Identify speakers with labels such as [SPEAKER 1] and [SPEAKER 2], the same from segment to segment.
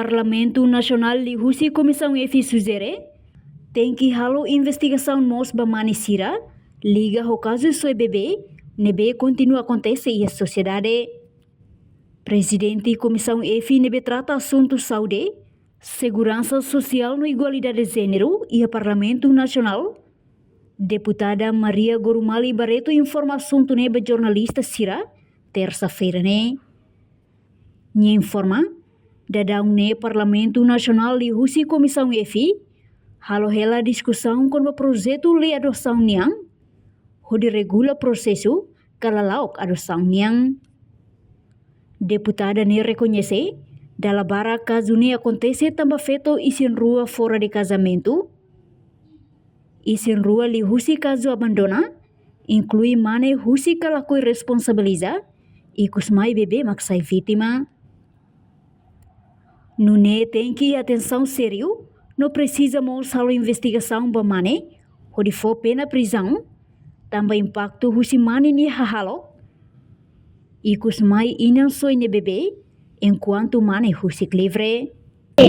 [SPEAKER 1] Parlamento Nasional lihusi Comissão EFI sugere tem que halo investigação mos bamani sira liga ao caso soi bebê nebe continua acontece e a sociedade. Presidente Comissão EFI nebe trata assunto saúde, segurança social no igualdade de gênero e a Parlamento Nasional. Deputada Maria Gorumali Barreto informa assunto nebe jornalista sira terça-feira ne. Nye informa dadang ne Parlamento Nasional lihusi Comissão EFI halo hela discussão com o projeto lei adoção niang hodi regula processo kalalaok adoção niang. Deputada ne reconhece dalla bara caso ne acontece também feito isin rua fora de casamento. Isin rua lihusi caso abandona inclui mane husi kalakui responsabiliza e kusmai bebê maksai vítima. Nune tem que atenção sério, não precisa mos halo investigação bamane, hodi fo pena prisão, também impacto husi mane ni hahalo, e kusmai inan soine bebê, enquanto mane husi livre.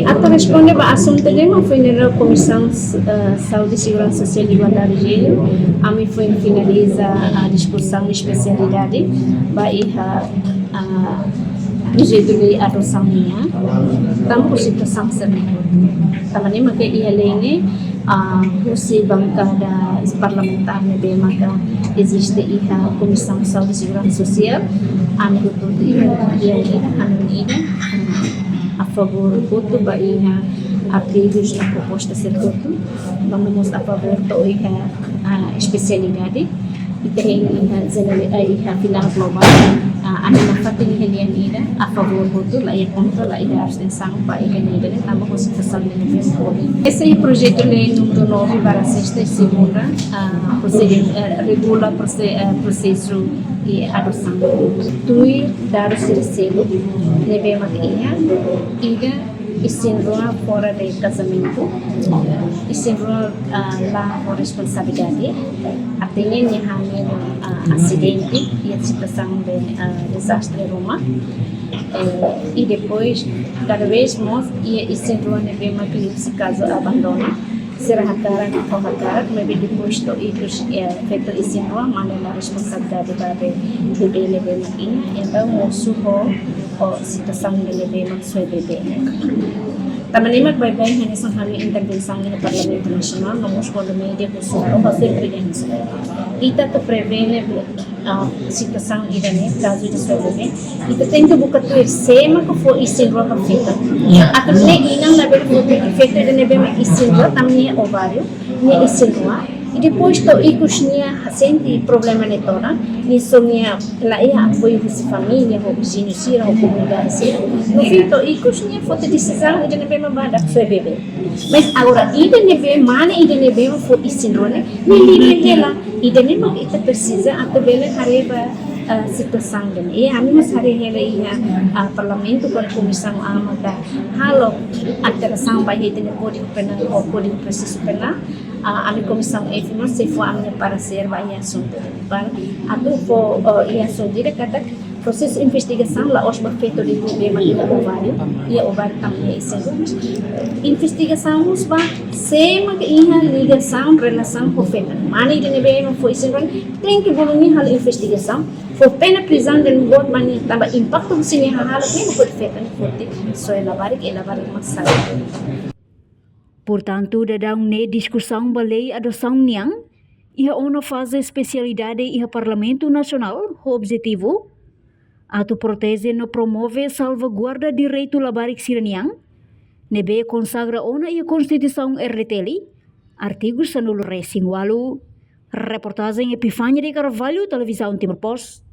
[SPEAKER 2] Ato responde ba assunto lema foi na Comissão Saúde e Segurança Social e Igualdade de Gênero. A mim foi finaliza a discussão de especialidade ba iha projeto de adoção minha. Tampo situação serba. Tamani make ia lene husi bancada parlamentar nebe maka existe iha Comissão Saúde e Segurança Social. Amigo tudo ia a favor voto ba iha apegos na proposta ser voto. Vamos a favor do iha especialidade e tem iha final global. Ano na fating helian ida a favor voto la ia contra la ia abstenção ba iha nida ne tamo com situação de nível. Esse é o projeto lei número 9 para sexta e segunda regula processo e adoção. Tui dados recebo nebe mat ida isinrua fora de casamento, isinrua lá por responsabilidade, até nem hamil acidente e a situação de desastre Roma, e depois cada vez mais isinrua nebe mat se caso abandona. Será hakaran ou hakaran, mas depois do isso feito isinrua mana a responsabilidade para bebê lebe makin, então moço o situação de lebe mak sua bebê. Também baik-baik hanya sanghali intervenção no Parlamento Nasional, nomos quando media consular ou fazer prevenção. Ita to prevene situação idane caso de sua bebê. Ita tem que buka tu sema que for isinrua para feita. Até nem inang na bebê que feita de bebê mak isinrua também ovário, nem isinrua. E depois to ikusnya senti problema netora, nisso minha lá ia apoio de família, ou vizinho sira, ou comunidade sira. No fim to ikusnya foto decisão e de nebe mabada foi bebê. Mas agora ida nebe mana ida nebe for isinrone, nem livre ela. Ida nebe ita precisa até bela hareba situação dan. E a mim hari ela ia parlamento com a comissão amada halo alteração vai ter pode pena ou pode processo pena. A comissão EFI não se foi para ser vai assunto para atu for ia sodira kata proses investigação lá os feito de problema do ovário e o ovário também é investigação nos vai sema que ia ligação relação com feita mani de nebe foi sempre tem que bolonir hal investigação for pena prisão de bot mani tambah impacto sini hal que pode feita forte só elabar masalah.
[SPEAKER 1] Portanto, dadang ne discussão balei adoção niang, iha ona fase especialidade iha Parlamento Nasional, o objetivo, atu protege no promove salvaguarda direito labarik siraniang, nebe consagra ona iha Constituição RTL, artigo sanul racing walu, reportagem Epifânia de Carvalho, Televisão Timor Post.